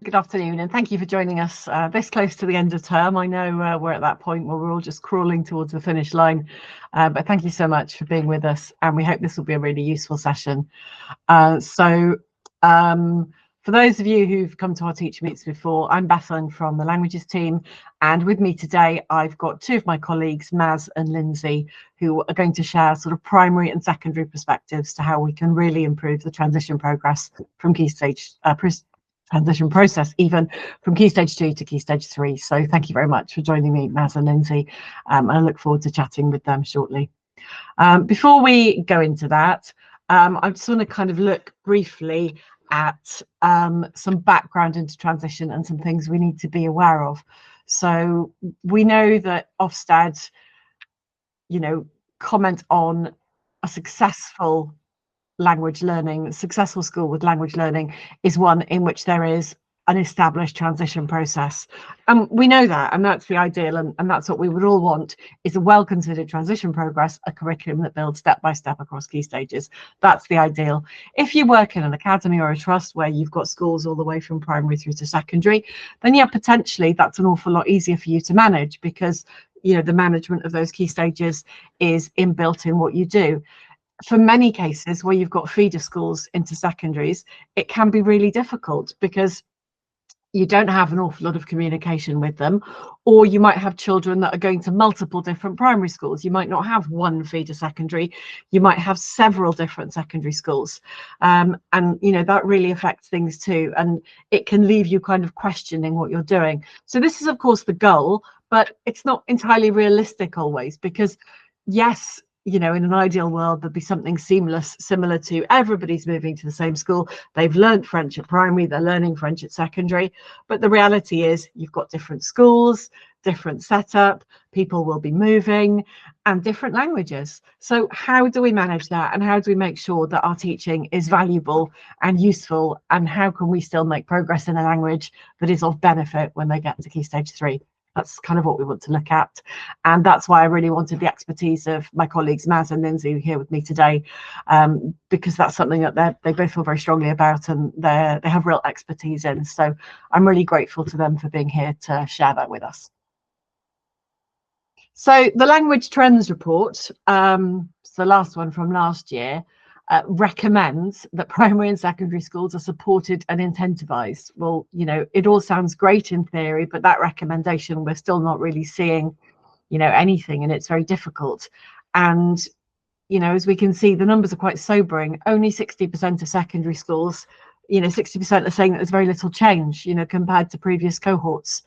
Good afternoon, and thank you for joining us this close to the end of term. I know we're at that point where we're all just crawling towards the finish line, but thank you so much for being with us, and we hope this will be a really useful session. For those of you who've come to our teacher meets before, I'm Bethan from the languages team, and with me today I've got two of my colleagues, Maz and Lindsay, who are going to share sort of primary and secondary perspectives to how we can really improve the transition progress from key stage transition process, even from Key Stage 2 to Key Stage 3. So thank you very much for joining me, Maz and Lindsay, and I look forward to chatting with them shortly. Before we go into that, I just want to kind of look briefly at some background into transition and some things we need to be aware of. So we know that Ofsted, comment on a successful successful school with language learning is one in which there is an established transition process. And we know that, and that's the ideal, and that's what we would all want, is a well-considered transition progress, a curriculum that builds step by step across key stages. That's the ideal. If you work in an academy or a trust where you've got schools all the way from primary through to secondary, then yeah, potentially that's an awful lot easier for you to manage, because the management of those key stages is inbuilt in what you do. For many cases where you've got feeder schools into secondaries, it can be really difficult because you don't have an awful lot of communication with them, or you might have children that are going to multiple different primary schools. You might not have one feeder secondary, you might have several different secondary schools, and that really affects things too, and it can leave you kind of questioning what you're doing. So this is of course the goal, but it's not entirely realistic always, because yes, in an ideal world, there'd be something seamless, similar to everybody's moving to the same school. They've learned French at primary, they're learning French at secondary. But the reality is you've got different schools, different setup, people will be moving, and different languages. So how do we manage that? And how do we make sure that our teaching is valuable and useful? And how can we still make progress in a language that is of benefit when they get to Key Stage 3? That's kind of what we want to look at, and that's why I really wanted the expertise of my colleagues Maz and Lindsay here with me today, because that's something that they both feel very strongly about, and they have real expertise in. So I'm really grateful to them for being here to share that with us. So the Language Trends Report, so the last one from last year, recommends that primary and secondary schools are supported and incentivized. Well, it all sounds great in theory, but that recommendation, we're still not really seeing, anything, and it's very difficult. And, as we can see, the numbers are quite sobering. Only 60% of secondary schools, 60% are saying that there's very little change, compared to previous cohorts.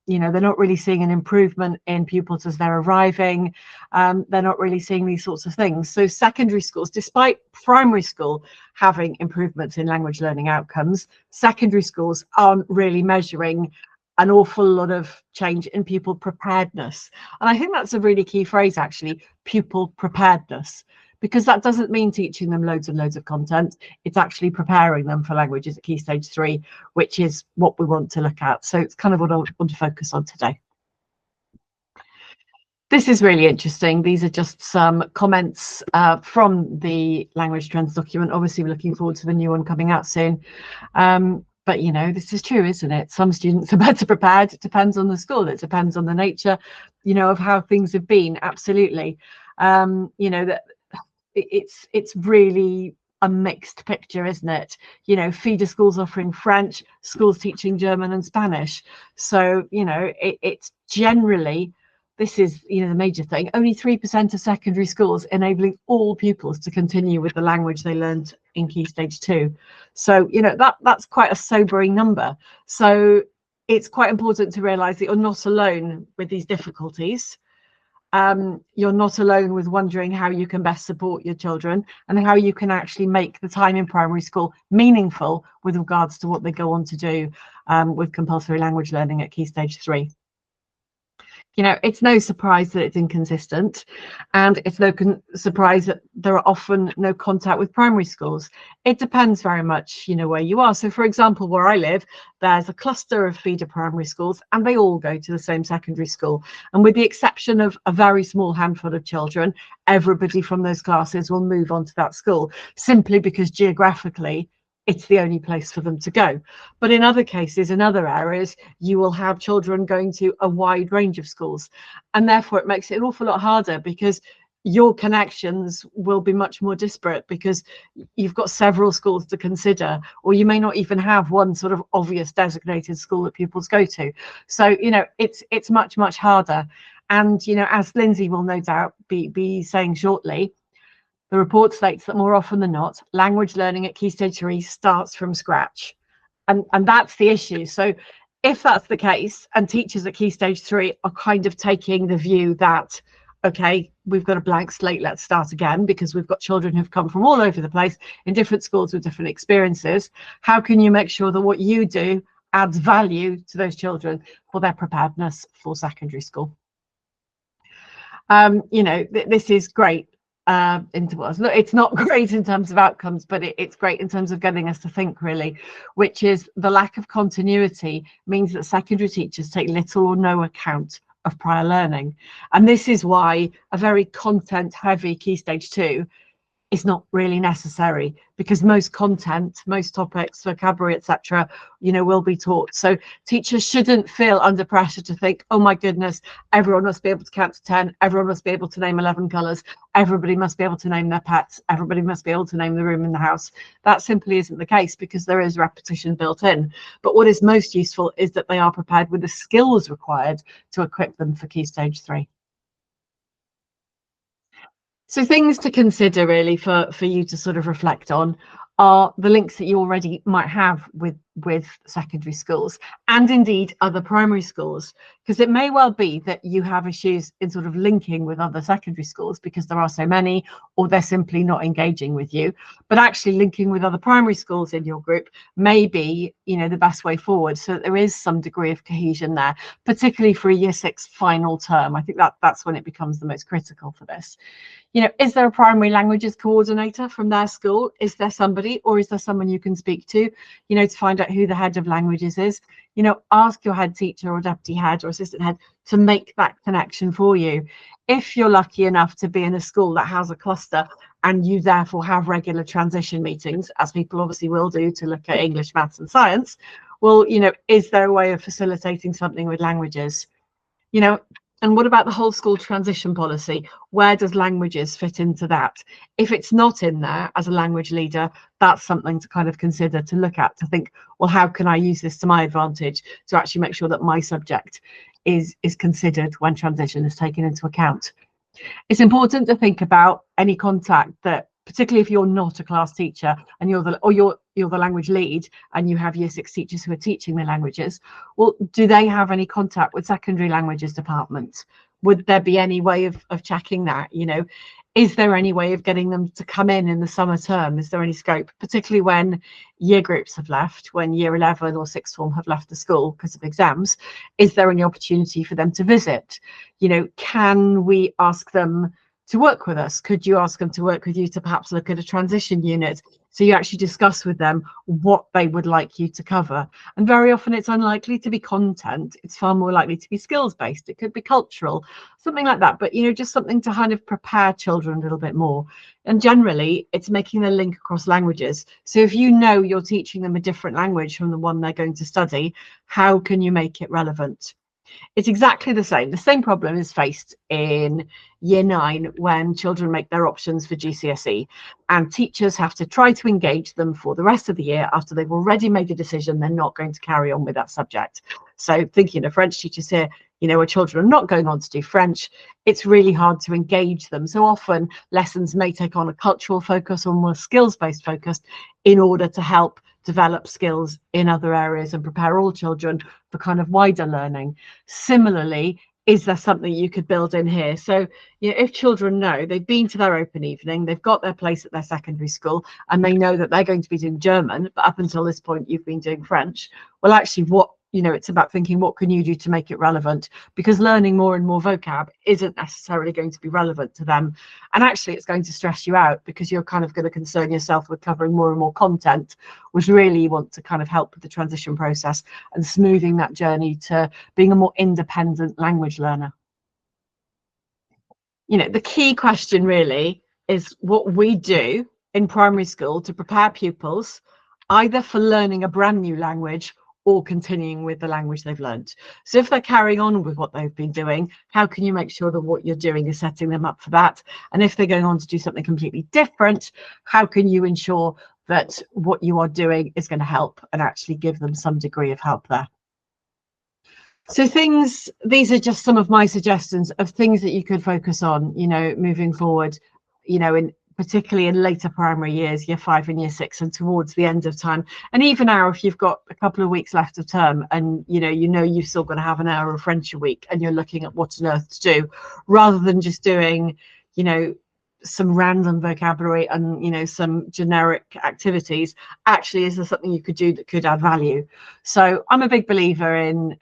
They're not really seeing an improvement in pupils as they're arriving. They're not really seeing these sorts of things. So secondary schools, despite primary school having improvements in language learning outcomes, secondary schools aren't really measuring an awful lot of change in pupil preparedness. And I think that's a really key phrase, actually, pupil preparedness, because that doesn't mean teaching them loads and loads of content. It's actually preparing them for languages at Key Stage 3, which is what we want to look at. So it's kind of what I want to focus on today. This is really interesting. These are just some comments from the Language Trends document. Obviously, we're looking forward to the new one coming out soon. But, this is true, isn't it? Some students are better prepared. It depends on the school. It depends on the nature, of how things have been. Absolutely. That it's really a mixed picture, isn't it? Feeder schools offering French, schools teaching German and Spanish. So, it's generally, this is, the major thing, only 3% of secondary schools enabling all pupils to continue with the language they learned in Key Stage 2. So, that's quite a sobering number. So it's quite important to realise that you're not alone with these difficulties. You're not alone with wondering how you can best support your children and how you can actually make the time in primary school meaningful with regards to what they go on to do with compulsory language learning at Key Stage 3. It's no surprise that it's inconsistent, and it's no surprise that there are often no contact with primary schools. It depends very much, where you are. So, for example, where I live, there's a cluster of feeder primary schools, and they all go to the same secondary school. And with the exception of a very small handful of children, everybody from those classes will move on to that school, simply because geographically it's the only place for them to go. But in other cases, in other areas, you will have children going to a wide range of schools. And therefore, it makes it an awful lot harder because your connections will be much more disparate because you've got several schools to consider, or you may not even have one sort of obvious designated school that pupils go to. So, it's much, much harder. And, as Lindsay will no doubt be saying shortly, the report states that more often than not, language learning at Key Stage 3 starts from scratch. And that's the issue. So if that's the case, and teachers at Key Stage 3 are kind of taking the view that, okay, we've got a blank slate, let's start again, because we've got children who've come from all over the place in different schools with different experiences, how can you make sure that what you do adds value to those children for their preparedness for secondary school? This is great intervals. Look, it's not great in terms of outcomes, but it's great in terms of getting us to think, really, which is the lack of continuity means that secondary teachers take little or no account of prior learning. And this is why a very content heavy Key Stage 2 is not really necessary, because most content, most topics, vocabulary, etc., will be taught. So teachers shouldn't feel under pressure to think, oh my goodness, everyone must be able to count to 10, everyone must be able to name 11 colours, everybody must be able to name their pets, everybody must be able to name the room in the house. That simply isn't the case, because there is repetition built in. But what is most useful is that they are prepared with the skills required to equip them for Key Stage 3. So things to consider, really, for you to sort of reflect on are the links that you already might have with secondary schools, and indeed other primary schools, because it may well be that you have issues in sort of linking with other secondary schools because there are so many, or they're simply not engaging with you. But actually linking with other primary schools in your group may be, the best way forward, so that there is some degree of cohesion there, particularly for a Year 6 final term. I think that's when it becomes the most critical for this. Is there a primary languages coordinator from their school? Is there somebody, or is there someone you can speak to, to find out who the head of languages is? Ask your head teacher or deputy head or assistant head to make that connection for you. If you're lucky enough to be in a school that has a cluster and you therefore have regular transition meetings, as people obviously will do, to look at English, maths and science, well, is there a way of facilitating something with languages? And what about the whole school transition policy? Where does languages fit into that? If it's not in there as a language leader, that's something to kind of consider, to look at, to think, well, how can I use this to my advantage to actually make sure that my subject is considered when transition is taken into account? It's important to think about any contact that, particularly if you're not a class teacher and you're the language lead and you have Year 6 teachers who are teaching the languages, well, do they have any contact with secondary languages departments? Would there be any way of checking that? Is there any way of getting them to come in the summer term? Is there any scope, particularly when year groups have left, when Year 11 or sixth form have left the school because of exams? Is there any opportunity for them to visit? Can we ask them to work with us? Could you ask them to work with you to perhaps look at a transition unit, so you actually discuss with them what they would like you to cover? And very often it's unlikely to be content, it's far more likely to be skills based. It could be cultural, something like that, but just something to kind of prepare children a little bit more. And generally it's making the link across languages. So if you're teaching them a different language from the one they're going to study, how can you make it relevant? It's exactly the same. The same problem is faced in Year 9 when children make their options for GCSE, and teachers have to try to engage them for the rest of the year after they've already made a decision they're not going to carry on with that subject. So thinking of French teachers here, where children are not going on to do French, it's really hard to engage them. So often lessons may take on a cultural focus or more skills-based focus in order to help develop skills in other areas and prepare all children for kind of wider learning. Similarly, is there something you could build in here? So if children know they've been to their open evening, they've got their place at their secondary school, and they know that they're going to be doing German, but up until this point you've been doing French, well, actually it's about thinking, what can you do to make it relevant? Because learning more and more vocab isn't necessarily going to be relevant to them. And actually it's going to stress you out, because you're kind of going to concern yourself with covering more and more content, which really you want to kind of help with the transition process and smoothing that journey to being a more independent language learner. The key question really is what we do in primary school to prepare pupils either for learning a brand new language or continuing with the language they've learned. So if they're carrying on with what they've been doing, how can you make sure that what you're doing is setting them up for that? And if they're going on to do something completely different, how can you ensure that what you are doing is going to help and actually give them some degree of help there? So these are just some of my suggestions of things that you could focus on, moving forward, particularly in later primary years, year 5 and year 6, and towards the end of time. And even now, if you've got a couple of weeks left of term and you've still got to have an hour of French a week and you're looking at what on earth to do, rather than just doing, some random vocabulary and some generic activities, actually, is there something you could do that could add value? So I'm a big believer in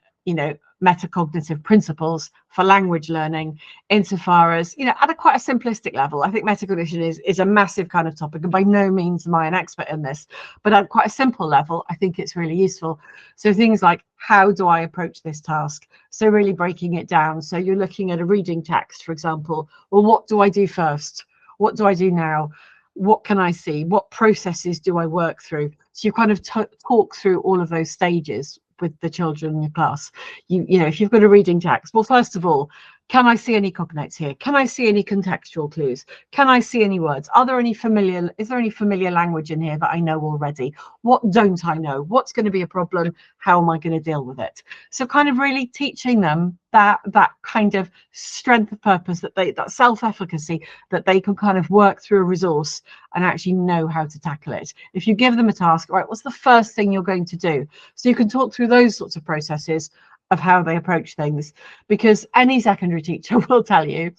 metacognitive principles for language learning, insofar as at a quite a simplistic level. I think metacognition is a massive kind of topic, and by no means am I an expert in this, but at quite a simple level I think it's really useful. So things like, how do I approach this task? So really breaking it down. So you're looking at a reading text, for example. Well, what do I do first? What do I do now? What can I see? What processes do I work through? So you kind of talk through all of those stages with the children in your class. If you've got a reading text, well, first of all, can I see any cognates here? Can I see any contextual clues? Can I see any words? Is there any familiar language in here that I know already? What don't I know? What's going to be a problem? How am I going to deal with it? So kind of really teaching them that kind of strength of purpose, that self-efficacy, that they can kind of work through a resource and actually know how to tackle it. If you give them a task, right, what's the first thing you're going to do? So you can talk through those sorts of processes of how they approach things, because any secondary teacher will tell you,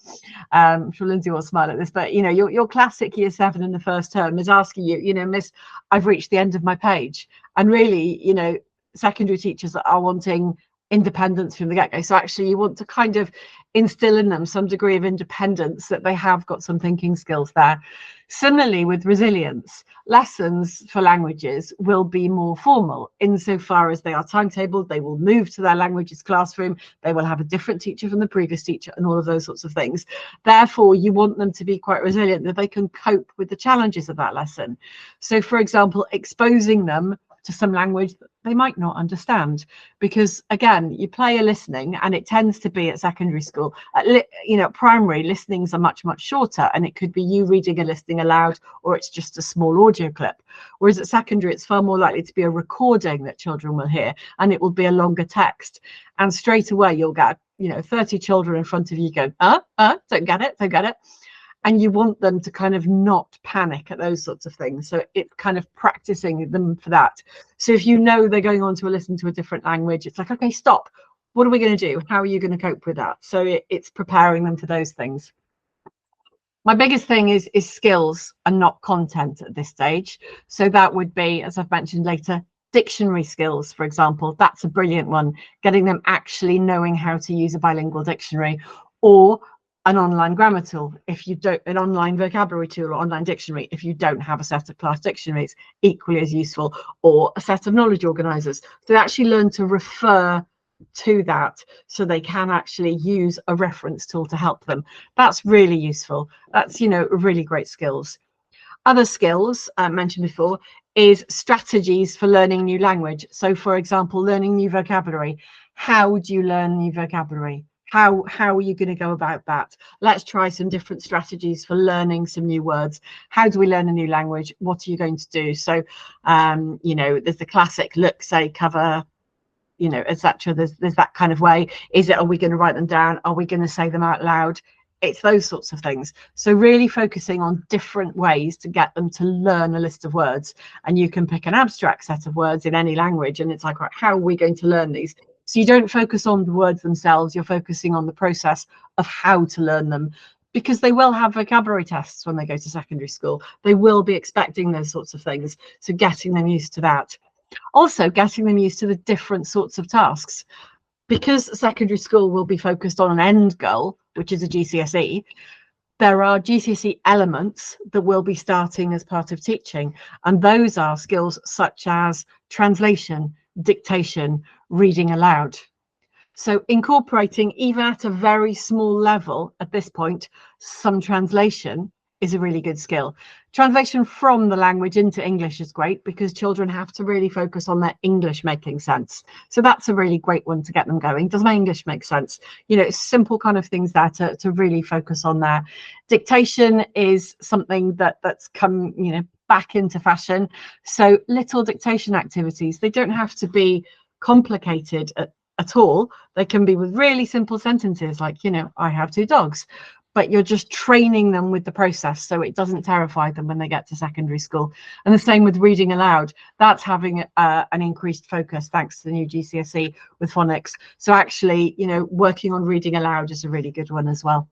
I'm sure Lindsay will smile at this, but your classic year 7 in the first term is asking you, Miss, I've reached the end of my page. And really, secondary teachers are wanting independence from the get-go. So actually you want to kind of instill in them some degree of independence, that they have got some thinking skills there. Similarly with resilience, lessons for languages will be more formal insofar as they are timetabled. They will move to their languages classroom, they will have a different teacher from the previous teacher, and all of those sorts of things. Therefore you want them to be quite resilient, that they can cope with the challenges of that lesson. So for example, exposing them to some language that they might not understand, because again, you play a listening, and it tends to be at secondary school. At primary, listenings are much shorter, and it could be you reading a listening aloud, or it's just a small audio clip. Whereas at secondary, it's far more likely to be a recording that children will hear, and it will be a longer text, and straight away you'll get 30 children in front of you going, don't get it. And you want them to kind of not panic at those sorts of things. So it's kind of practicing them for that. So if they're going on to listen to a different language, it's like, okay, stop. What are we going to do? How are you going to cope with that? So it's preparing them for those things. My biggest thing is skills and not content at this stage. So that would be, as I've mentioned later, dictionary skills, for example. That's a brilliant one. Getting them actually knowing how to use a bilingual dictionary, or an online grammar tool, an online vocabulary tool, or online dictionary, if you don't have a set of class dictionaries, equally as useful, or a set of knowledge organisers. So they actually learn to refer to that, so they can actually use a reference tool to help them. That's really useful. That's really great skills. Other skills mentioned before is strategies for learning new language. So for example, learning new vocabulary. How do you learn new vocabulary? How are you going to go about that? Let's try some different strategies for learning some new words. How do we learn a new language? What are you going to do? So there's the classic look, say, cover, etc. There's that kind of way. Are we going to write them down? Are we going to say them out loud? It's those sorts of things. So really focusing on different ways to get them to learn a list of words. And you can pick an abstract set of words in any language, and it's like, right, how are we going to learn these? So you don't focus on the words themselves, you're focusing on the process of how to learn them, because they will have vocabulary tests when they go to secondary school. They will be expecting those sorts of things. So getting them used to that. Also getting them used to the different sorts of tasks. Because secondary school will be focused on an end goal, which is a GCSE, there are GCSE elements that will be starting as part of teaching. And those are skills such as translation, dictation, reading aloud. So incorporating, even at a very small level at this point, some translation is a really good skill. Translation from the language into English is great because children have to really focus on their English making sense. So that's a really great one to get them going. Does my English make sense? You know, it's simple kind of things there to really focus on there. Dictation is something that's come, you know, back into fashion. So little dictation activities, they don't have to be complicated at all. They can be with really simple sentences like, you know, I have 2 dogs. But you're just training them with the process so it doesn't terrify them when they get to secondary school. And the same with reading aloud. That's having an increased focus thanks to the new GCSE with phonics. So actually, you know, working on reading aloud is a really good one as well.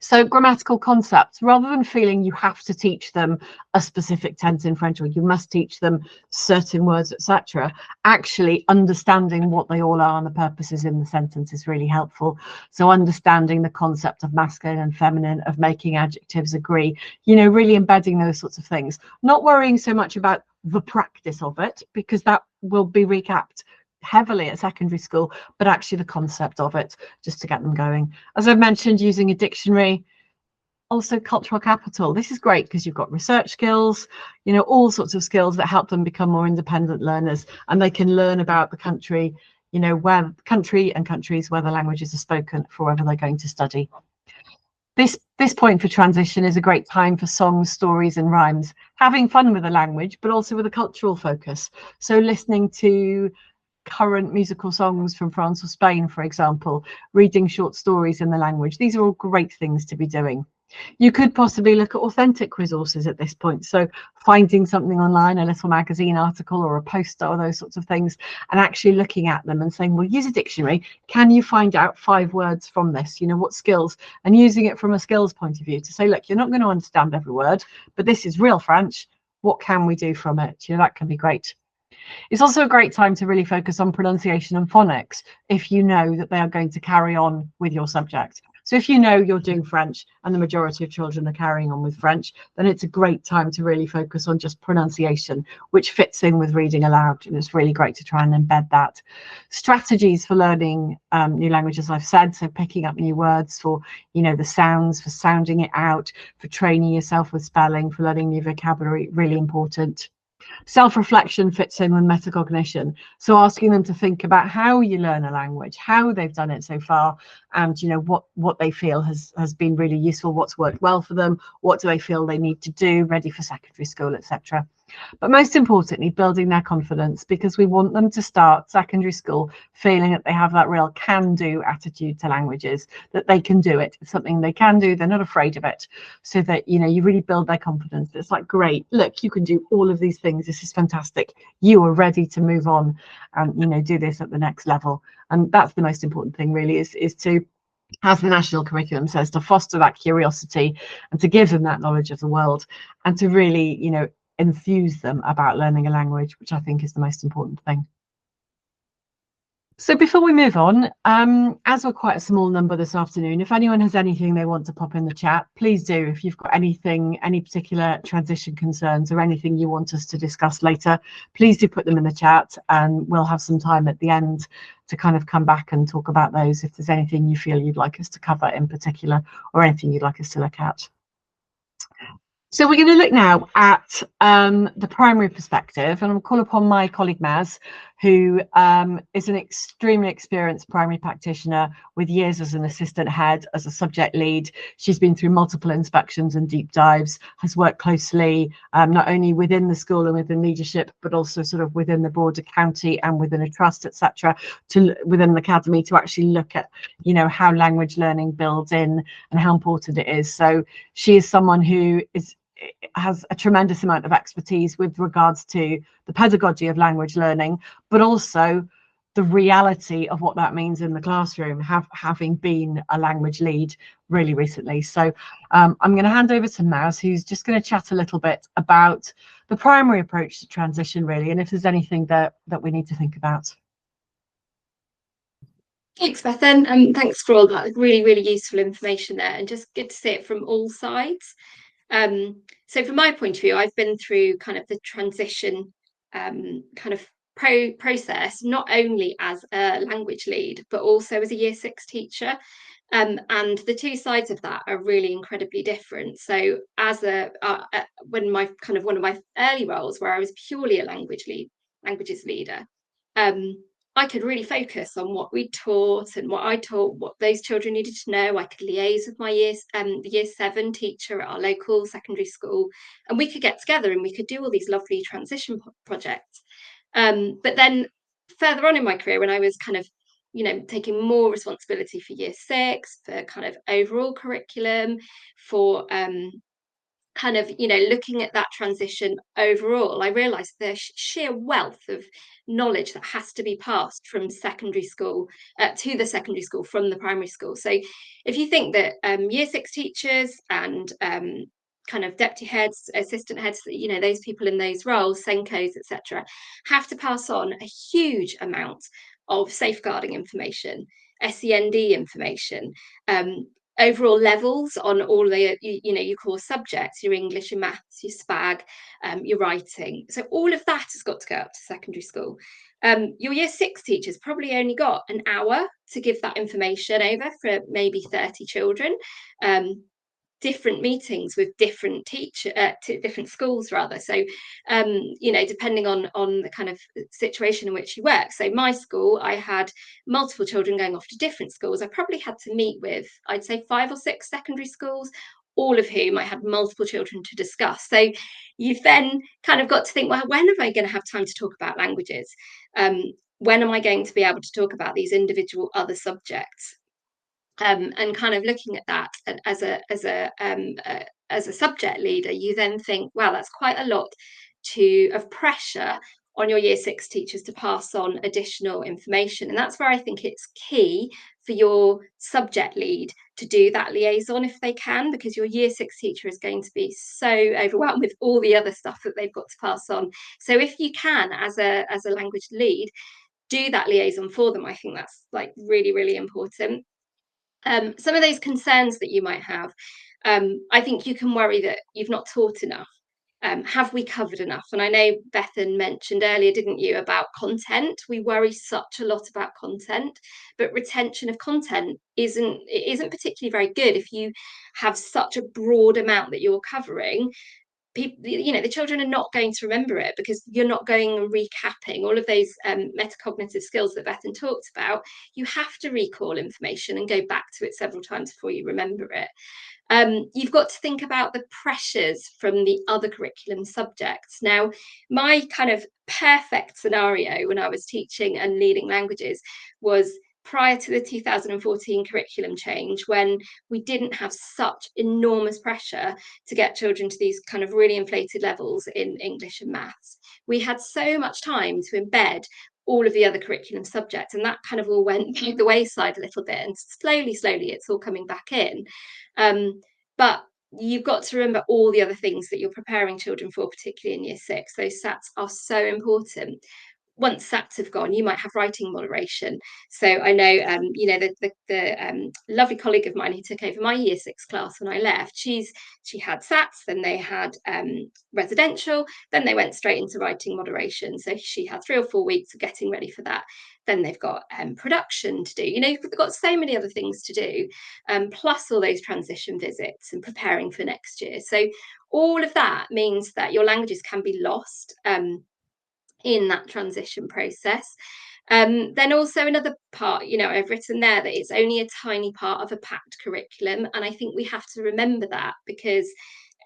So grammatical concepts, rather than feeling you have to teach them a specific tense in French or you must teach them certain words, etc., actually understanding what they all are and the purposes in the sentence is really helpful. So understanding the concept of masculine and feminine, of making adjectives agree, you know, really embedding those sorts of things, not worrying so much about the practice of it, because that will be recapped heavily at secondary school, but actually the concept of it, just to get them going. As I've mentioned, using a dictionary, also cultural capital. This is great because you've got research skills, you know, all sorts of skills that help them become more independent learners, and they can learn about the country, you know, where the country and countries where the languages are spoken for wherever they're going to study. This point for transition is a great time for songs, stories and rhymes, having fun with the language, but also with a cultural focus. So listening to current musical songs from France or Spain, for example, reading short stories in the language. These are all great things to be doing. You could possibly look at authentic resources at this point. So finding something online, a little magazine article or a poster or those sorts of things, and actually looking at them and saying, well, use a dictionary. Can you find out 5 words from this? You know, what skills? And using it from a skills point of view to say, look, you're not going to understand every word, but this is real French. What can we do from it? You know, that can be great. It's also a great time to really focus on pronunciation and phonics if you know that they are going to carry on with your subject. So if you know you're doing French and the majority of children are carrying on with French, then it's a great time to really focus on just pronunciation, which fits in with reading aloud. And it's really great to try and embed that. Strategies for learning new languages, I've said, so picking up new words for, you know, the sounds, for sounding it out, for training yourself with spelling, for learning new vocabulary, really important. Self-reflection fits in with metacognition, so asking them to think about how you learn a language, how they've done it so far, and you know what they feel has been really useful, what's worked well for them, what do they feel they need to do ready for secondary school, etc. But most importantly, building their confidence, because we want them to start secondary school feeling that they have that real can-do attitude to languages, that they can do it. It's something they can do, they're not afraid of it, so that, you know, you really build their confidence. It's like, great, look, you can do all of these things, this is fantastic, you are ready to move on and, you know, do this at the next level. And that's the most important thing really, is to, as the national curriculum says, to foster that curiosity and to give them that knowledge of the world, and to really, you know, enthuse them about learning a language, which I think is the most important thing. So before we move on, as we're quite a small number this afternoon, if anyone has anything they want to pop in the chat, please do. If you've got anything, any particular transition concerns or anything you want us to discuss later, please do put them in the chat, and we'll have some time at the end to kind of come back and talk about those if there's anything you feel you'd like us to cover in particular, or anything you'd like us to look at. So we're going to look now at the primary perspective, and I'll call upon my colleague Maz, who is an extremely experienced primary practitioner with years as an assistant head, as a subject lead. She's been through multiple inspections and deep dives, has worked closely not only within the school and within leadership, but also sort of within the broader county and within a trust, etc., to within the academy, to actually look at, you know, how language learning builds in and how important it is. So she is someone who has a tremendous amount of expertise with regards to the pedagogy of language learning, but also the reality of what that means in the classroom, having been a language lead really recently. So I'm going to hand over to Maz, who's just going to chat a little bit about the primary approach to transition, really, and if there's anything that we need to think about. Thanks, Bethan, and thanks for all that really, really useful information there, and just good to see it from all sides. So from my point of view, I've been through kind of the transition kind of process, not only as a language lead, but also as a year 6 teacher. And the two sides of that are really incredibly different. So as when one of my early roles where I was purely a languages leader, I could really focus on what we taught and what I taught, what those children needed to know. I could liaise with my the year 7 teacher at our local secondary school, and we could get together and we could do all these lovely transition projects. But then further on in my career, when I was kind of, taking more responsibility for year 6, for kind of overall curriculum, for kind of, looking at that transition overall, I realized the sheer wealth of knowledge that has to be passed from secondary school to the secondary school from the primary school. So if you think that year 6 teachers and kind of deputy heads, assistant heads, those people in those roles, Senkos, etc., have to pass on a huge amount of safeguarding information, SEND information, overall levels on all the your core subjects, your English, your maths, your SPAG, your writing. So all of that has got to go up to secondary school. Your year 6 teachers probably only got an hour to give that information over for maybe 30 children. Different meetings with different different schools rather. So depending on the kind of situation in which you work. So my school, I had multiple children going off to different schools. I probably had to meet with, I'd say, 5 or 6 secondary schools, all of whom I had multiple children to discuss. So you've then kind of got to think, well, when am I going to have time to talk about languages? When am I going to be able to talk about these individual other subjects? And kind of looking at that as a subject leader, you then think, wow, that's quite a lot of pressure on your year 6 teachers to pass on additional information. And that's where I think it's key for your subject lead to do that liaison if they can, because your year 6 teacher is going to be so overwhelmed with all the other stuff that they've got to pass on. So if you can, as a language lead, do that liaison for them, I think that's like really, really important. Some of those concerns that you might have, I think you can worry that you've not taught enough. Have we covered enough? And I know Bethan mentioned earlier, didn't you, about content? We worry such a lot about content, but retention of content isn't particularly very good if you have such a broad amount that you're covering. People, the children are not going to remember it because you're not going and recapping all of those metacognitive skills that Bethan talked about. You have to recall information and go back to it several times before you remember it. You've got to think about the pressures from the other curriculum subjects. Now, my kind of perfect scenario when I was teaching and leading languages was prior to the 2014 curriculum change, when we didn't have such enormous pressure to get children to these kind of really inflated levels in English and maths. We had so much time to embed all of the other curriculum subjects, and that kind of all went by the wayside a little bit, and slowly it's all coming back in. But you've got to remember all the other things that you're preparing children for, particularly in year 6. Those SATs are so important. Once SATs have gone, you might have writing moderation. So I know, the lovely colleague of mine who took over my year 6 class when I left, she had SATs, then they had residential, then they went straight into writing moderation. So she had 3 or 4 weeks of getting ready for that. Then they've got production to do. You've got so many other things to do, plus all those transition visits and preparing for next year. So all of that means that your languages can be lost in that transition process. Then also another part, I've written there that it's only a tiny part of a packed curriculum. And I think we have to remember that because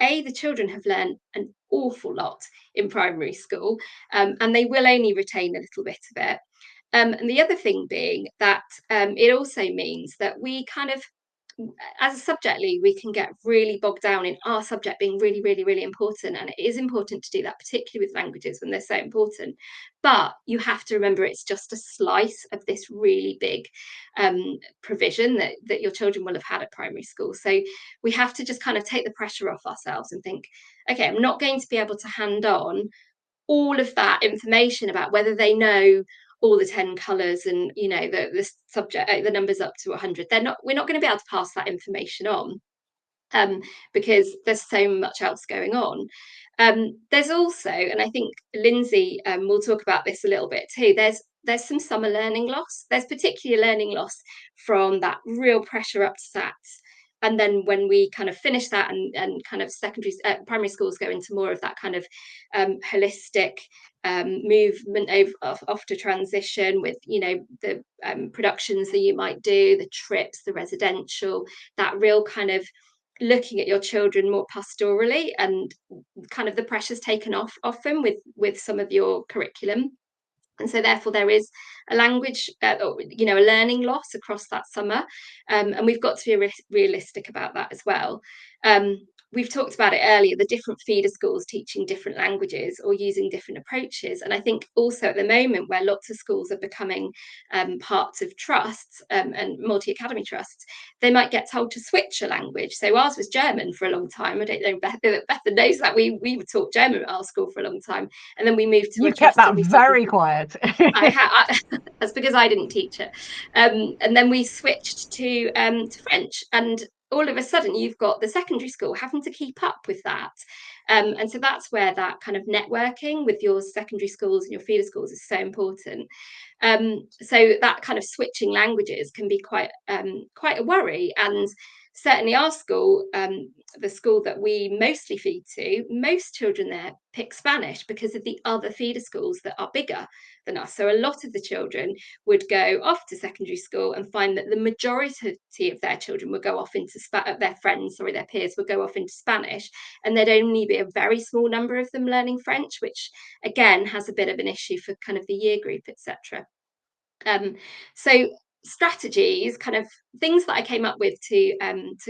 the children have learned an awful lot in primary school, and they will only retain a little bit of it. And the other thing being that it also means that we kind of, as a subject lead, we can get really bogged down in our subject being really, really, really important. And it is important to do that, particularly with languages when they're so important. But you have to remember it's just a slice of this really big provision that your children will have had at primary school. So we have to just kind of take the pressure off ourselves and think, okay, I'm not going to be able to hand on all of that information about whether they know all the 10 colours and the subject, the numbers up to 100. We're not going to be able to pass that information on because there's so much else going on. There's also, and I think Lindsay will talk about this a little bit too, there's there's some summer learning loss. There's particular learning loss from that real pressure up to SATs. And then when we kind of finish that and kind of primary schools go into more of that kind of holistic movement off to transition with, you know, the productions that you might do, the trips, the residential, that real kind of looking at your children more pastorally, and kind of the pressure's taken off them with some of your curriculum. And so therefore there is a language, you know, a learning loss across that summer. And we've got to be realistic about that as well. We've talked about it earlier, the different feeder schools teaching different languages or using different approaches. And I think also at the moment where lots of schools are becoming parts of trusts and multi-academy trusts, they might get told to switch a language. So ours was German for a long time. I don't know, Beth knows that. We were taught German at our school for a long time. And then we moved to You've kept that very quiet. That's because I didn't teach it. And then we switched to French, and all of a sudden you've got the secondary school having to keep up with that. And so that's where that kind of networking with your secondary schools and your feeder schools is so important. So that kind of switching languages can be quite a worry. And certainly our school, the school that we mostly feed to, most children there pick Spanish because of the other feeder schools that are bigger than us. So a lot of the children would go off to secondary school and find that the majority of their children would go off into their peers would go off into Spanish, and there'd only be a very small number of them learning French, which again has a bit of an issue for kind of the year group, etc. So strategies, kind of things that I came up with to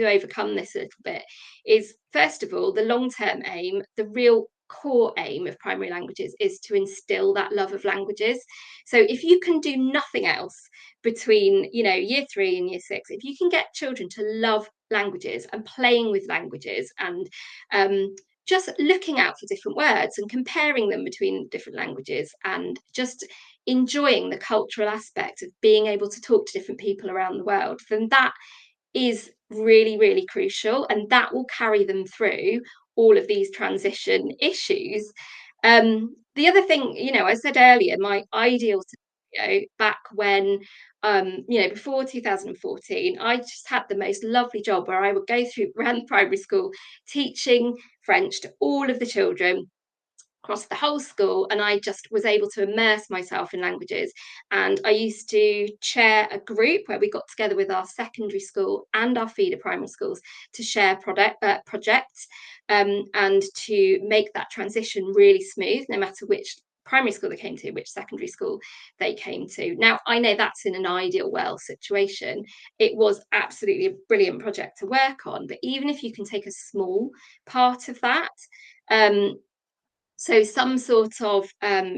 overcome this a little bit, is first of all, the long-term aim, the real core aim of primary languages is to instill that love of languages. So if you can do nothing else between, you know, year 3 and year 6, if you can get children to love languages and playing with languages and just looking out for different words and comparing them between different languages and just enjoying the cultural aspect of being able to talk to different people around the world, then that is really, really crucial, and that will carry them through all of these transition issues. The other thing, you know, I said earlier, my ideal scenario back when, you know, before 2014, I just had the most lovely job where I would go through around primary school teaching French to all of the children across the whole school, and I just was able to immerse myself in languages. And I used to chair a group where we got together with our secondary school and our feeder primary schools to share projects and to make that transition really smooth, no matter which primary school they came to, which secondary school they came to. Now, I know that's in an ideal world situation. It was absolutely a brilliant project to work on, but even if you can take a small part of that, so some sort of,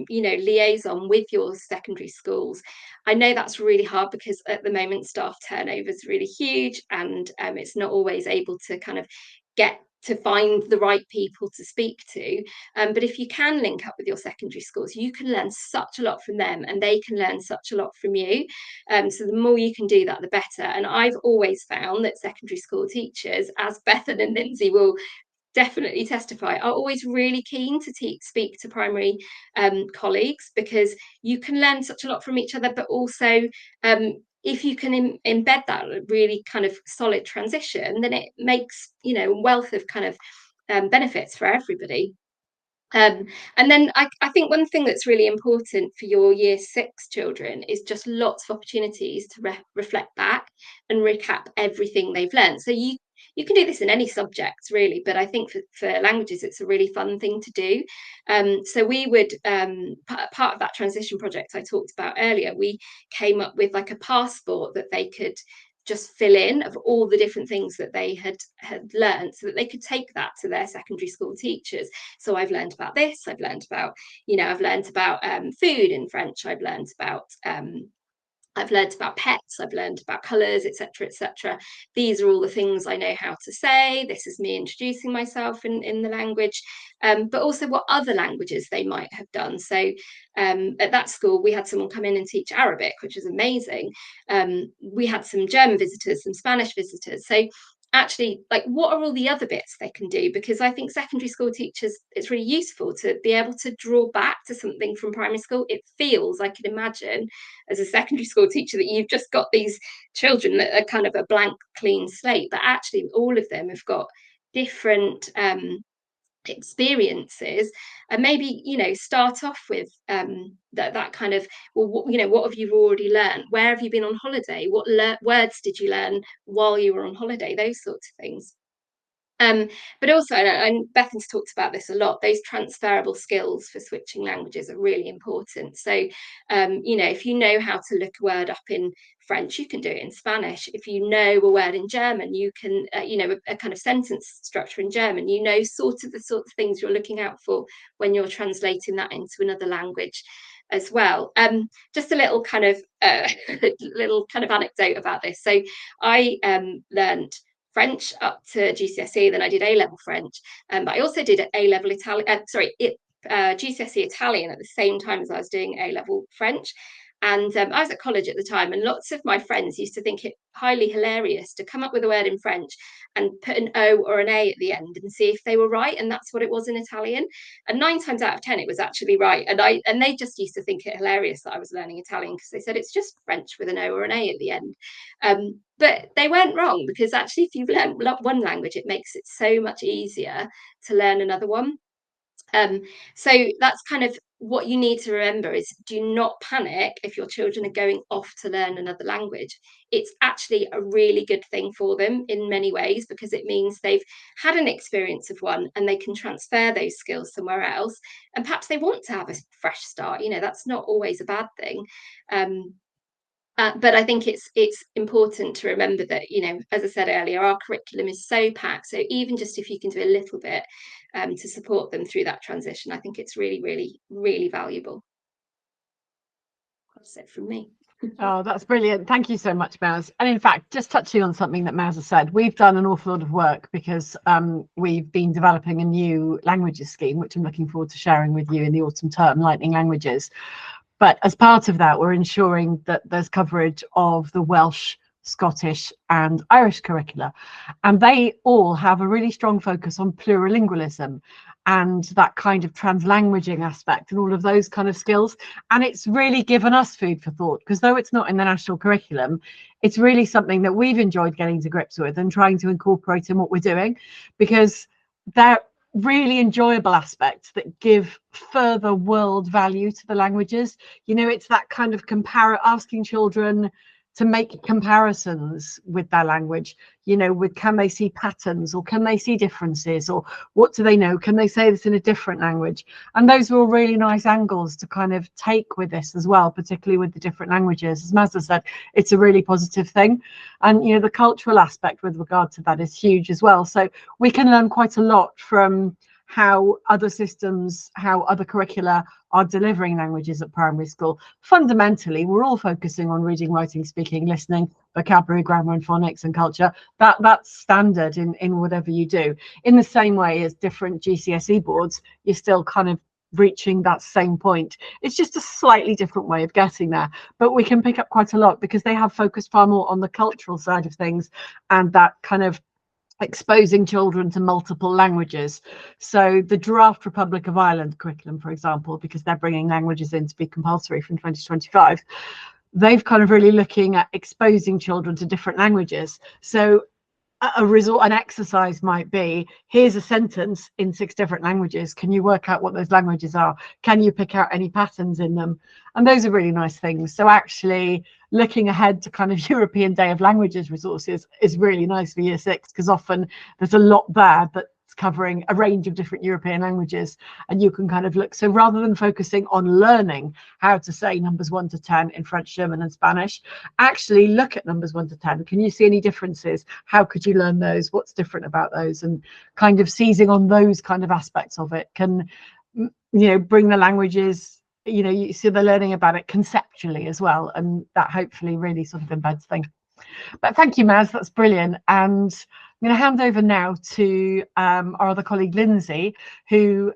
you know, liaison with your secondary schools. I know that's really hard because at the moment staff turnover is really huge, and it's not always able to kind of get to find the right people to speak to. But if you can link up with your secondary schools, you can learn such a lot from them, and they can learn such a lot from you. So the more you can do that, the better. And I've always found that secondary school teachers, as Bethan and Lindsay will definitely testify, are always really keen to speak to primary colleagues, because you can learn such a lot from each other, but also if you can embed that really kind of solid transition, then it makes, you know, a wealth of kind of benefits for everybody. And then I think one thing that's really important for your year 6 children is just lots of opportunities to reflect back and recap everything they've learned. So you can do this in any subjects really, but I think for languages it's a really fun thing to do. So we would, part of that transition project I talked about earlier, we came up with like a passport that they could just fill in of all the different things that they had learned, so that they could take that to their secondary school teachers. So I've learned about this, I've learned about, you know, I've learned about food in French, I've learned about pets, I've learned about colours, etc., etc. These are all the things I know how to say. This is me introducing myself in the language, but also what other languages they might have done. So at that school, we had someone come in and teach Arabic, which is amazing. We had some German visitors, some Spanish visitors. So actually, like, what are all the other bits they can do? Because I think secondary school teachers, it's really useful to be able to draw back to something from primary school. It feels, I can imagine, as a secondary school teacher, that you've just got these children that are kind of a blank, clean slate, but actually all of them have got different experiences, and maybe, you know, start off with that kind of, well, you know, what have you already learned, where have you been on holiday, what words did you learn while you were on holiday, those sorts of things. But also, and Bethan's talked about this a lot, those transferable skills for switching languages are really important. So, you know, if you know how to look a word up in French, you can do it in Spanish. If you know a word in German, you can, you know, a kind of sentence structure in German, you know, sort of things you're looking out for when you're translating that into another language as well. Just a little kind of little kind of anecdote about this. So I learned French up to GCSE, then I did A-level French, but I also did A-level Italian, GCSE Italian at the same time as I was doing A-level French. And I was at college at the time, and lots of my friends used to think it highly hilarious to come up with a word in French and put an O or an A at the end and see if they were right. And that's what it was in Italian. And 9 times out of 10, it was actually right. And they just used to think it hilarious that I was learning Italian, because they said it's just French with an O or an A at the end. But they weren't wrong, because actually, if you've learned one language, it makes it so much easier to learn another one. So that's kind of what you need to remember is, do not panic if your children are going off to learn another language. It's actually a really good thing for them in many ways, because it means they've had an experience of one and they can transfer those skills somewhere else. And perhaps they want to have a fresh start. You know, that's not always a bad thing. But I think it's important to remember that, you know, as I said earlier, our curriculum is so packed. So even just if you can do a little bit to support them through that transition, I think it's really, really, really valuable. That's it from me. Oh, that's brilliant. Thank you so much, Maz. And in fact, just touching on something that Maz has said, we've done an awful lot of work because we've been developing a new languages scheme, which I'm looking forward to sharing with you in the autumn term, Lightning Languages. But as part of that, we're ensuring that there's coverage of the Welsh, Scottish and Irish curricula. And they all have a really strong focus on plurilingualism and that kind of translanguaging aspect and all of those kind of skills. And it's really given us food for thought, because though it's not in the national curriculum, it's really something that we've enjoyed getting to grips with and trying to incorporate in what we're doing, because they're really enjoyable aspects that give further world value to the languages. You know, it's that kind of asking children to make comparisons with their language, you know, with, can they see patterns, or can they see differences, or what do they know, can they say this in a different language? And those are all really nice angles to kind of take with this as well, particularly with the different languages. As Mazda said, it's a really positive thing. And, you know, the cultural aspect with regard to that is huge as well. So we can learn quite a lot from how other systems, how other curricula are delivering languages at primary school. Fundamentally, we're all focusing on reading, writing, speaking, listening, vocabulary, grammar and phonics and culture. That's standard in whatever you do. In the same way as different GCSE boards, you're still kind of reaching that same point. It's just a slightly different way of getting there, but we can pick up quite a lot because they have focused far more on the cultural side of things and that kind of exposing children to multiple languages. So the draft Republic of Ireland curriculum, for example, because they're bringing languages in to be compulsory from 2025, they've kind of really looking at exposing children to different languages. So an exercise might be, here's a sentence in 6 different languages. Can you work out what those languages are? Can you pick out any patterns in them? And those are really nice things. So actually looking ahead to kind of European Day of Languages resources is really nice for year 6, because often there's a lot there that's covering a range of different European languages, and you can kind of look. So rather than focusing on learning how to say numbers 1 to 10 in French, German and Spanish, actually look at numbers 1 to 10. Can you see any differences? How could you learn those? What's different about those? And kind of seizing on those kind of aspects of it can, you know, bring the languages, you know, you see they're learning about it conceptually as well, and that hopefully really sort of embeds things. But thank you, Maz, that's brilliant. And I'm going to hand over now to our other colleague, Lindsay, who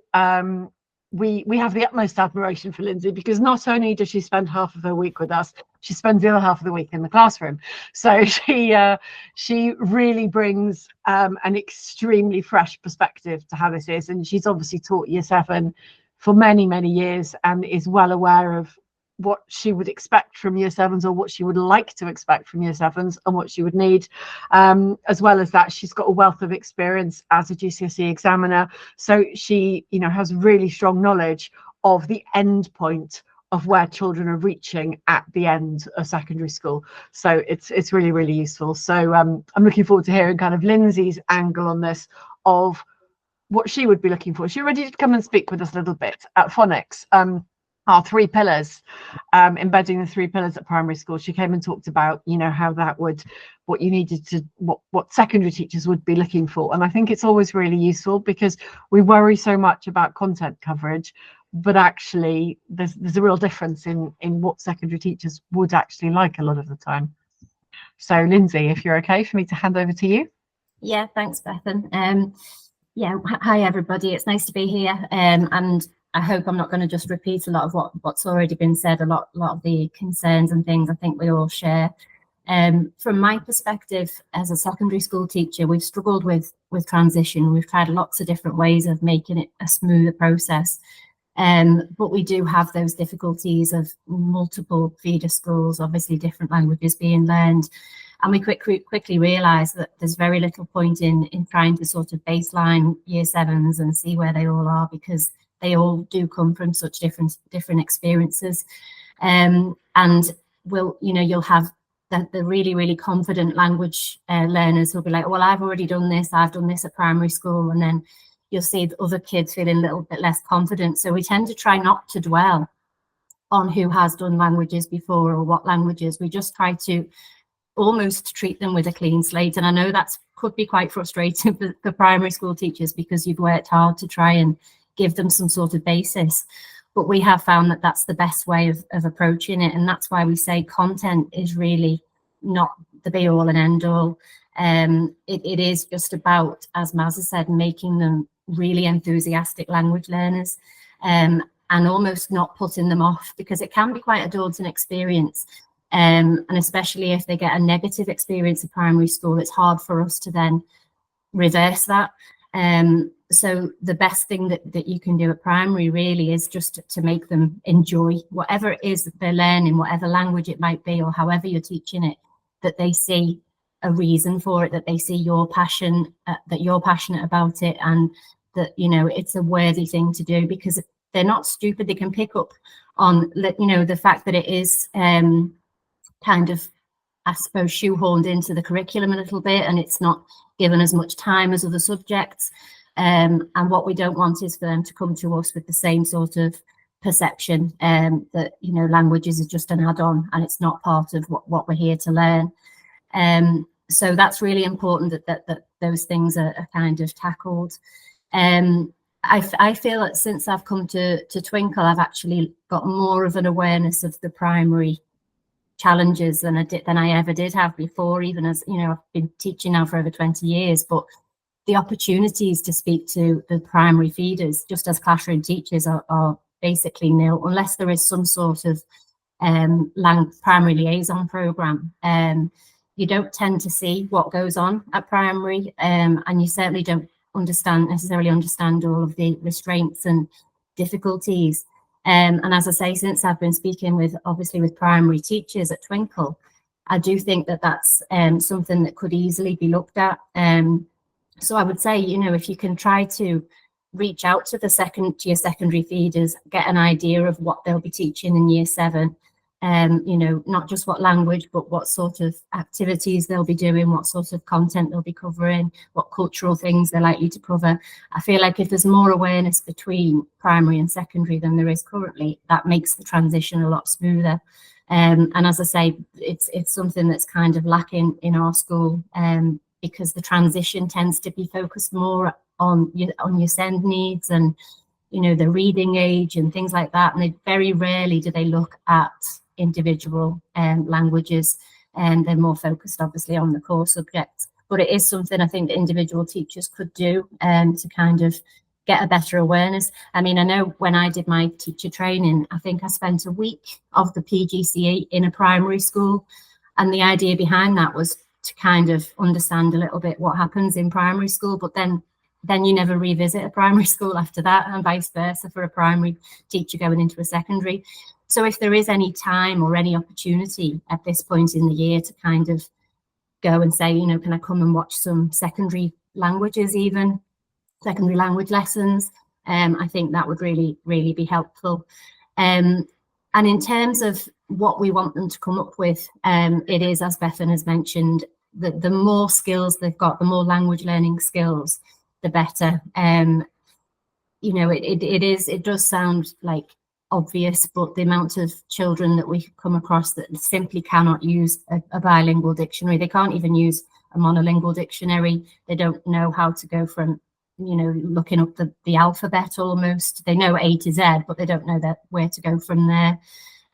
we have the utmost admiration for Lindsay, because not only does she spend half of her week with us, she spends the other half of the week in the classroom. So she really brings an extremely fresh perspective to how this is, and she's obviously taught Year 7 for many years and is well aware of what she would expect from Year 7s, or what she would like to expect from Year 7s, and what she would need. As well as that, she's got a wealth of experience as a GCSE examiner, so she, you know, has really strong knowledge of the end point of where children are reaching at the end of secondary school. So it's really useful. So I'm looking forward to hearing kind of Lindsay's angle on this, of what she would be looking for. She already did come and speak with us a little bit at phonics. Our 3 pillars, embedding the 3 pillars at primary school. She came and talked about, you know, how that would, what you needed to, what secondary teachers would be looking for. And I think it's always really useful, because we worry so much about content coverage, but actually there's a real difference in what secondary teachers would actually like a lot of the time. So Lindsay, if you're okay for me to hand over to you. Yeah, thanks, Bethan. Yeah, hi everybody, it's nice to be here, and I hope I'm not going to just repeat a lot of what's already been said. A lot of the concerns and things I think we all share. From my perspective as a secondary school teacher, we've struggled with transition. We've tried lots of different ways of making it a smoother process, but we do have those difficulties of multiple feeder schools, obviously different languages being learned. And we quickly realised that there's very little point in trying to sort of baseline Year 7s and see where they all are, because they all do come from such different experiences. And you'll have the really confident language learners who'll be like, well, I've already done this, I've done this at primary school, and then you'll see the other kids feeling a little bit less confident. So we tend to try not to dwell on who has done languages before or what languages. We just try to almost treat them with a clean slate. And I know that could be quite frustrating for primary school teachers, because you've worked hard to try and give them some sort of basis. But we have found that that's the best way of approaching it. And that's why we say content is really not the be all and end all. It is just about, as Maz has said, making them really enthusiastic language learners, and almost not putting them off, because it can be quite a daunting experience. And especially if they get a negative experience at primary school, it's hard for us to then reverse that. So the best thing that you can do at primary really is just to make them enjoy whatever it is that they're learning, whatever language it might be, or however you're teaching it, that they see a reason for it, that they see your passion, that you're passionate about it, and that, you know, it's a worthy thing to do, because they're not stupid. They can pick up on, you know, the fact that it is kind of, I suppose, shoehorned into the curriculum a little bit, and it's not given as much time as other subjects. And what we don't want is for them to come to us with the same sort of perception that, you know, languages is just an add-on and it's not part of what we're here to learn. So that's really important that those things are kind of tackled. I feel that since I've come to Twinkl, I've actually got more of an awareness of the primary challenges than I ever did have before, even as, you know, I've been teaching now for over 20 years, but the opportunities to speak to the primary feeders just as classroom teachers are basically nil, unless there is some sort of primary liaison program. You don't tend to see what goes on at primary, and you certainly don't necessarily understand all of the restraints and difficulties. And as I say, since I've been speaking with primary teachers at Twinkl, I do think that that's something that could easily be looked at. So I would say, you know, if you can try to reach out to your secondary feeders, get an idea of what they'll be teaching in Year 7, you know, not just what language, but what sort of activities they'll be doing, what sort of content they'll be covering, what cultural things they're likely to cover. I feel like if there's more awareness between primary and secondary than there is currently, that makes the transition a lot smoother. And as I say, it's something that's kind of lacking in our school, because the transition tends to be focused more on your SEND needs and, you know, the reading age and things like that. And very rarely do they look at individual languages, and they're more focused obviously on the core subjects. But it is something I think that individual teachers could do to kind of get a better awareness. I mean, I know when I did my teacher training, I think I spent a week of the PGCE in a primary school, and the idea behind that was to kind of understand a little bit what happens in primary school, but then you never revisit a primary school after that, and vice versa for a primary teacher going into a secondary. So if there is any time or any opportunity at this point in the year to kind of go and say, you know, can I come and watch some secondary languages, even secondary language lessons, I think that would really, really be helpful. And in terms of what we want them to come up with, it is, as Bethan has mentioned, that the more skills they've got, the more language learning skills, the better. You know, it does sound like obvious, but the amount of children that we come across that simply cannot use a bilingual dictionary, they can't even use a monolingual dictionary, they don't know how to go from, you know, looking up the alphabet almost. They know A to Z, but they don't know where to go from there.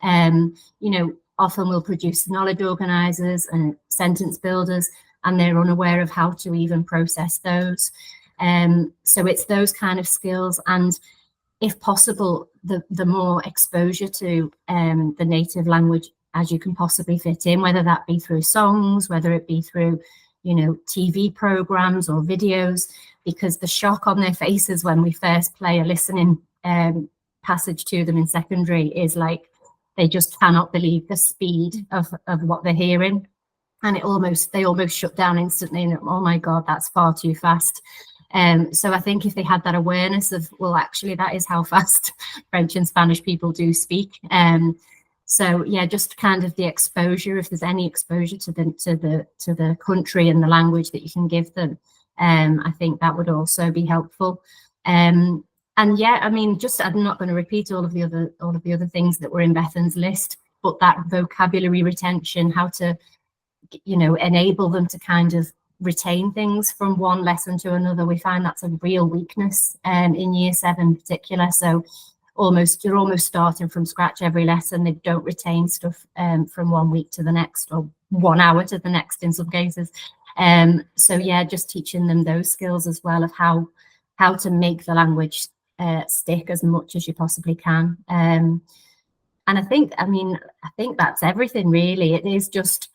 You know, often we'll produce knowledge organisers and sentence builders, and they're unaware of how to even process those. So it's those kind of skills, and if possible, the more exposure to the native language as you can possibly fit in, whether that be through songs, whether it be through, you know, TV programs or videos, because the shock on their faces when we first play a listening passage to them in secondary is like, they just cannot believe the speed of what they're hearing. And they almost shut down instantly, and oh my God, that's far too fast. So I think if they had that awareness of, well, actually, that is how fast French and Spanish people do speak. So yeah, just kind of the exposure, if there's any exposure to the country and the language that you can give them, I think that would also be helpful. And yeah, I mean, just, I'm not going to repeat all of the other things that were in Bethan's list, but that vocabulary retention, how to, you know, enable them to kind of retain things from one lesson to another. We find that's a real weakness in year 7 in particular. So you're almost starting from scratch every lesson. They don't retain stuff from 1 week to the next, or 1 hour to the next in some cases. So yeah, just teaching them those skills as well of how to make the language stick as much as you possibly can. And I think that's everything really. It is just,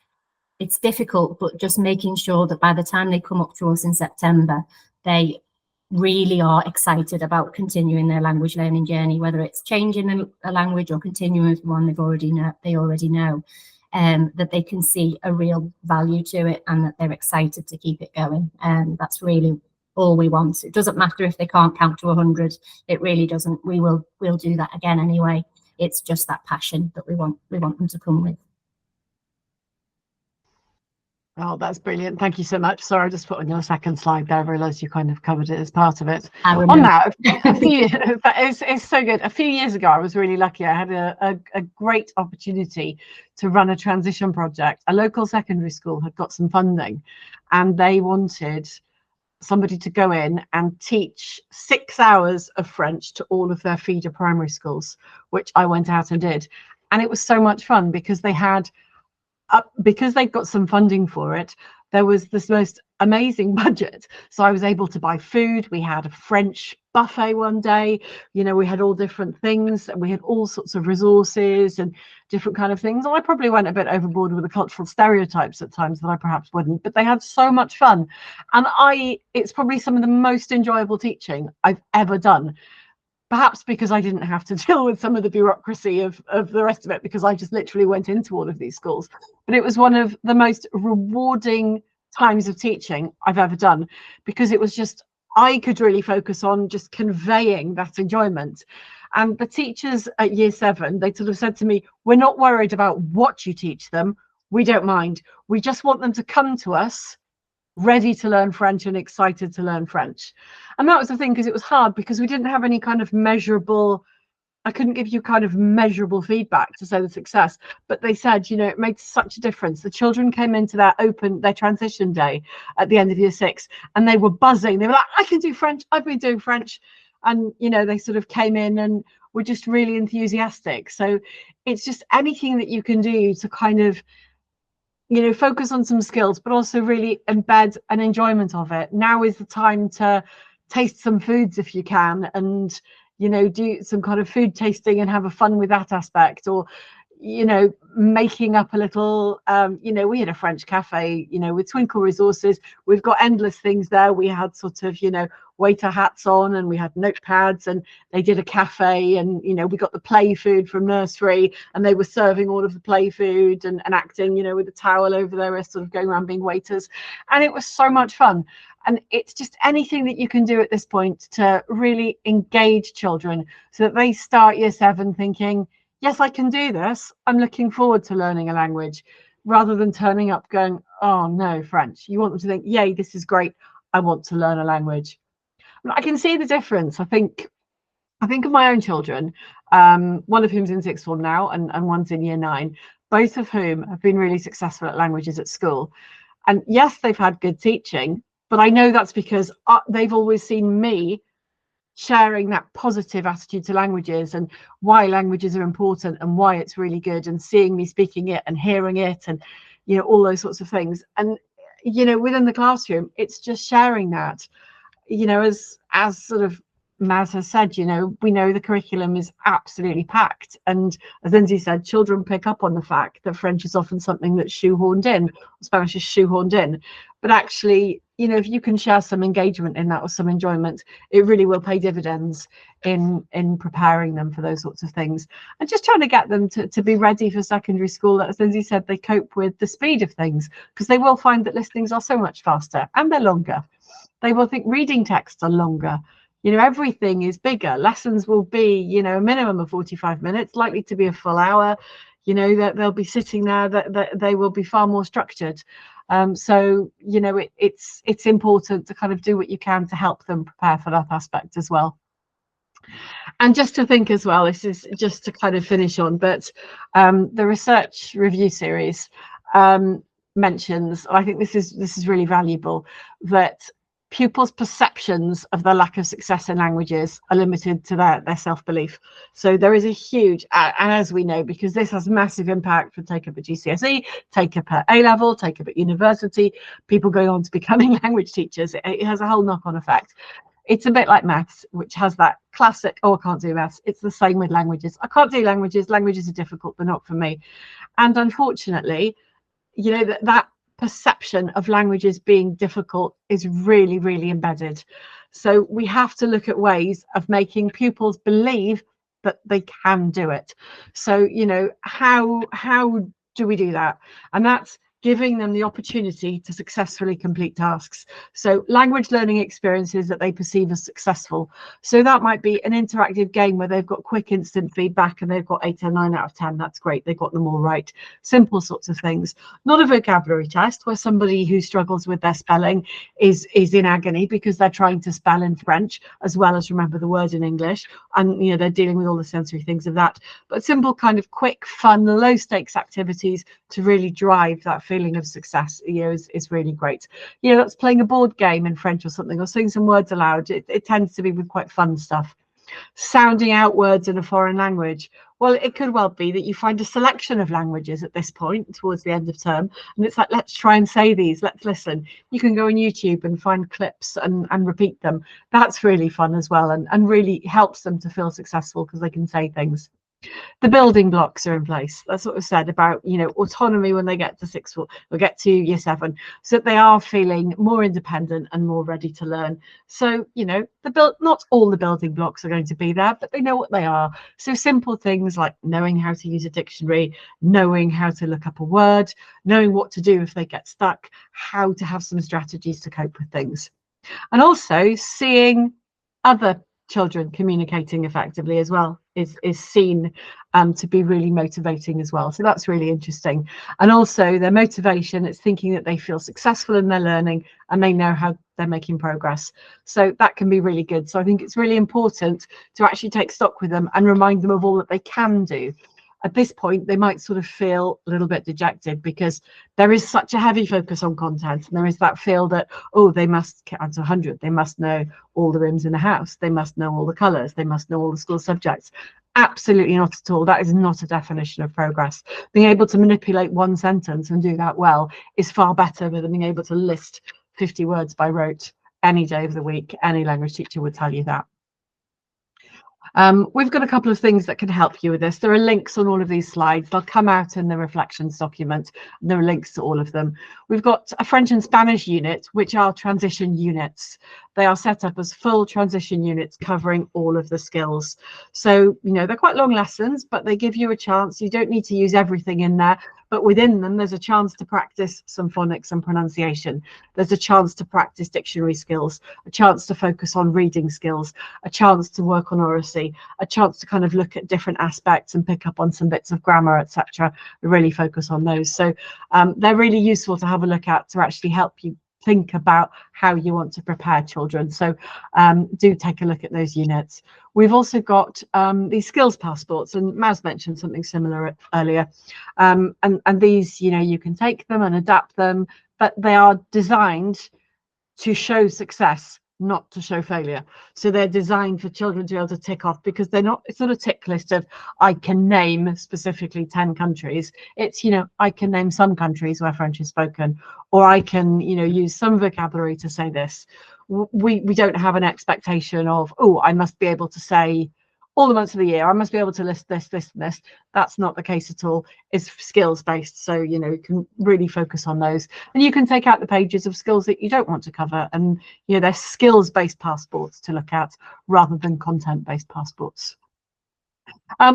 it's difficult, but just making sure that by the time they come up to us in September, they really are excited about continuing their language learning journey, whether it's changing a language or continuing with one they already know, that they can see a real value to it and that they're excited to keep it going. And that's really all we want. It doesn't matter if they can't count to 100. It really doesn't. We'll do that again anyway. It's just that passion that we want them to come with. Oh, that's brilliant. Thank you so much. Sorry, I just put on your second slide there. I realised you kind of covered it as part of it. On that, it's so good. A few years ago, I was really lucky. I had a great opportunity to run a transition project. A local secondary school had got some funding, and they wanted somebody to go in and teach 6 hours of French to all of their feeder primary schools, which I went out and did. And it was so much fun because they had, because they'd got some funding for it, there was this most amazing budget. So I was able to buy food. We had a French buffet one day. You know, we had all different things, and we had all sorts of resources and different kind of things. And I probably went a bit overboard with the cultural stereotypes at times that I perhaps wouldn't, but they had so much fun. And it's probably some of the most enjoyable teaching I've ever done. Perhaps because I didn't have to deal with some of the bureaucracy of the rest of it, because I just literally went into all of these schools. But it was one of the most rewarding times of teaching I've ever done, because it was just, I could really focus on just conveying that enjoyment. And the teachers at year 7, they sort of said to me, we're not worried about what you teach them. We don't mind. We just want them to come to us ready to learn French and excited to learn French. And that was the thing, because it was hard, because we didn't have any kind of measurable, I couldn't give you kind of measurable feedback to say the success, but they said, you know, it made such a difference. The children came into their transition day at the end of year 6, and they were buzzing. They were like, I can do French, I've been doing French. And, you know, they sort of came in and were just really enthusiastic. So it's just anything that you can do to kind of, you know, focus on some skills, but also really embed an enjoyment of it. Now is the time to taste some foods if you can, and you know, do some kind of food tasting and have a fun with that aspect. Or you know, making up a little, you know, we had a French cafe, you know, with Twinkl resources. We've got endless things there. We had sort of, you know, waiter hats on, and we had notepads, and they did a cafe, and, you know, we got the play food from nursery, and they were serving all of the play food and acting, you know, with a towel over their wrist, sort of going around being waiters. And it was so much fun. And it's just anything that you can do at this point to really engage children so that they start year 7 thinking, yes, I can do this. I'm looking forward to learning a language, rather than turning up going, oh no, French. You want them to think, yay, this is great. I want to learn a language. I can see the difference. I think of my own children, one of whom's in sixth form now, and one's in year 9, both of whom have been really successful at languages at school. And yes, they've had good teaching, but I know that's because they've always seen me sharing that positive attitude to languages, and why languages are important, and why it's really good, and seeing me speaking it and hearing it, and you know, all those sorts of things. And you know, within the classroom, it's just sharing that, you know, as sort of Maz has said, you know, we know the curriculum is absolutely packed, and as Lindsay said, children pick up on the fact that French is often something that's shoehorned in, Spanish is shoehorned in, but actually, you know, if you can share some engagement in that or some enjoyment, it really will pay dividends in preparing them for those sorts of things. And just trying to get them to be ready for secondary school. As Lindsay said, they cope with the speed of things, because they will find that listings are so much faster and they're longer. They will think reading texts are longer. You know, everything is bigger. Lessons will be, you know, a minimum of 45 minutes, likely to be a full hour. You know, that they'll be sitting there, that they will be far more structured. So, you know, it's important to kind of do what you can to help them prepare for that aspect as well. And just to think as well, this is just to kind of finish on, but the research review series mentions, I think this is really valuable, that pupils' perceptions of their lack of success in languages are limited to their self-belief. So there is a huge, and as we know, because this has massive impact for take up at GCSE, take up at A-level, take up at university, people going on to becoming language teachers, it has a whole knock-on effect. It's a bit like maths, which has that classic, oh, I can't do maths. It's the same with languages. I can't do languages. Languages are difficult, but not for me. And unfortunately, you know, that perception of languages being difficult is really, really embedded. So we have to look at ways of making pupils believe that they can do it. So, you know, how do we do that? And that's giving them the opportunity to successfully complete tasks. So language learning experiences that they perceive as successful. So that might be an interactive game where they've got quick instant feedback and they've got 8 or 9 out of 10. That's great. They've got them all right. Simple sorts of things. Not a vocabulary test where somebody who struggles with their spelling is in agony because they're trying to spell in French as well as remember the word in English. And, you know, they're dealing with all the sensory things of that. But simple kind of quick, fun, low stakes activities to really drive that feeling of success, you know, is really great. You know, that's playing a board game in French or something, or saying some words aloud. It tends to be with quite fun stuff. Sounding out words in a foreign language. Well, it could well be that you find a selection of languages at this point towards the end of term, and it's like, let's try and say these, let's listen. You can go on YouTube and find clips and repeat them. That's really fun as well, and really helps them to feel successful because they can say things. The building blocks are in place. That's what was said about, you know, autonomy when they get to sixth form or get to year 7, so that they are feeling more independent and more ready to learn. So, you know, not all the building blocks are going to be there, but they know what they are. So simple things like knowing how to use a dictionary, knowing how to look up a word, knowing what to do if they get stuck, how to have some strategies to cope with things. And also seeing other children communicating effectively as well is seen to be really motivating as well. So that's really interesting. And also their motivation, it's thinking that they feel successful in their learning and they know how they're making progress. So that can be really good. So I think it's really important to actually take stock with them and remind them of all that they can do. At this point, they might sort of feel a little bit dejected because there is such a heavy focus on content, and there is that feel that, oh, they must count to 100, they must know all the rooms in the house, they must know all the colours, they must know all the school subjects. Absolutely not at all. That is not a definition of progress. Being able to manipulate one sentence and do that well is far better than being able to list 50 words by rote. any day of the week. Any language teacher would tell you that. We've got a couple of things that can help you with this. There are links on all of these slides. They'll come out in the reflections document. There are links to all of them. We've got a French and Spanish unit, which are transition units. They are set up as full transition units covering all of the skills. So, you know, they're quite long lessons, but they give you a chance. You don't need to use everything in there, but within them, there's a chance to practice some phonics and pronunciation. There's a chance to practice dictionary skills, a chance to focus on reading skills, a chance to work on oracy, a chance to kind of look at different aspects and pick up on some bits of grammar, etc. Really focus on those. So they're really useful to have a look at to actually help you think about how you want to prepare children. So do take a look at those units. We've also got these skills passports, and Maz mentioned something similar earlier. And these, you know, you can take them and adapt them, but they are designed to show success, not to show failure. So they're designed for children to be able to tick off, because they're not, it's not a tick list of I can name specifically 10 countries. It's, you know, I can name some countries where French is spoken, or I can, you know, use some vocabulary to say this. We don't have an expectation of, oh, I must be able to say all the months of the year, I must be able to list this, this, and this. That's not the case at all. It's skills based. So, you know, you can really focus on those. And you can take out the pages of skills that you don't want to cover. And, you know, they're skills based passports to look at rather than content based passports.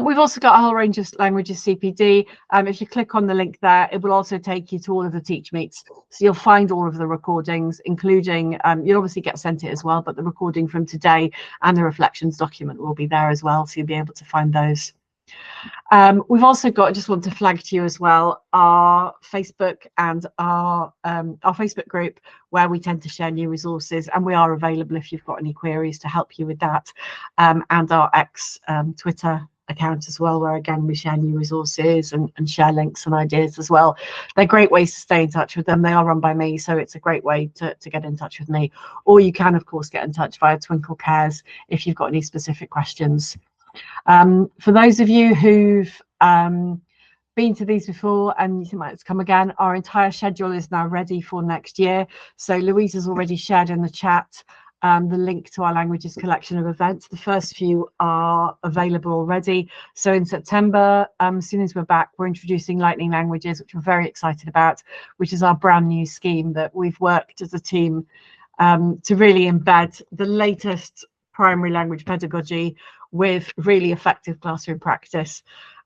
We've also got a whole range of languages CPD. If you click on the link there, it will also take you to all of the Teach Meets. So you'll find all of the recordings, including, you'll obviously get sent it as well, but the recording from today and the reflections document will be there as well. So you'll be able to find those. We've also got, I just want to flag to you as well, our Facebook and our Facebook group, where we tend to share new resources, and we are available if you've got any queries to help you with that, and our Twitter account as well, where again we share new resources and share links and ideas as well. They're great ways to stay in touch with them. They are run by me, so it's a great way to get in touch with me, or you can of course get in touch via Twinkl Cares if you've got any specific questions. For those of you who've been to these before and you think might come again, our entire schedule is now ready for next year. So Louise has already shared in the chat the link to our languages collection of events. The first few are available already. So in September, as soon as we're back, we're introducing Lightning Languages, which we're very excited about, which is our brand new scheme that we've worked as a team to really embed the latest primary language pedagogy with really effective classroom practice,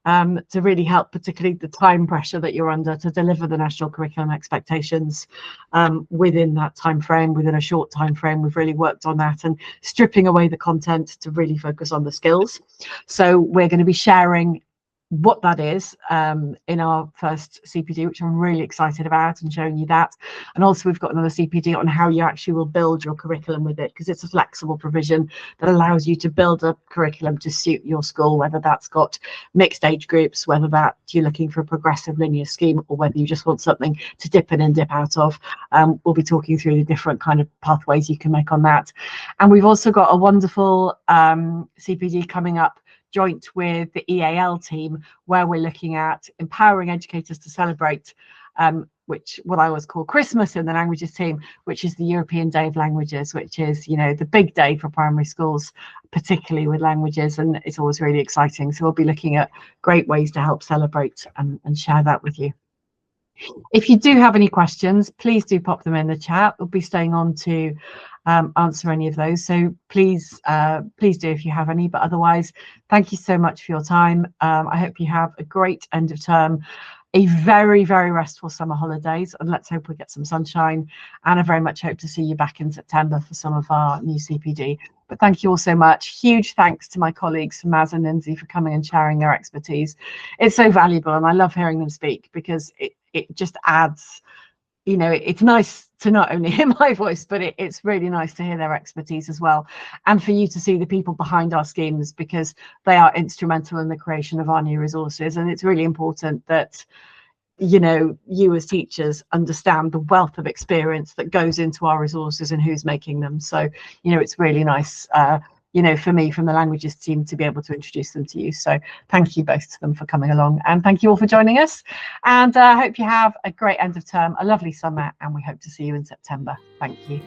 to really help, particularly the time pressure that you're under to deliver the national curriculum expectations within that time frame, within a short time frame. We've really worked on that and stripping away the content to really focus on the skills. So we're going to be sharing what that is in our first CPD, which I'm really excited about, and showing you that. And also we've got another CPD on how you actually will build your curriculum with it, because it's a flexible provision that allows you to build a curriculum to suit your school, whether that's got mixed age groups, whether that you're looking for a progressive linear scheme, or whether you just want something to dip in and dip out of. We'll be talking through the different kind of pathways you can make on that. And we've also got a wonderful CPD coming up joint with the EAL team, where we're looking at empowering educators to celebrate which what I always call Christmas in the languages team, which is the European Day of Languages, which is, you know, the big day for primary schools, particularly with languages, and it's always really exciting. So we'll be looking at great ways to help celebrate and share that with you. If you do have any questions, please do pop them in the chat. We'll be staying on to answer any of those. So please do if you have any, but otherwise, thank you so much for your time. I hope you have a great end of term, a very, very restful summer holidays, and let's hope we get some sunshine. And I very much hope to see you back in September for some of our new CPD. But thank you all so much. Huge thanks to my colleagues, Maz and Lindsay, for coming and sharing their expertise. It's so valuable, and I love hearing them speak, because it just adds, you know, it's nice to not only hear my voice, but it's really nice to hear their expertise as well, and for you to see the people behind our schemes, because they are instrumental in the creation of our new resources. And it's really important that, you know, you as teachers understand the wealth of experience that goes into our resources and who's making them. So, you know, it's really nice, you know, for me, from the languages team, to be able to introduce them to you. So thank you both to them for coming along, and thank you all for joining us. And I hope you have a great end of term, a lovely summer, and we hope to see you in September. Thank you.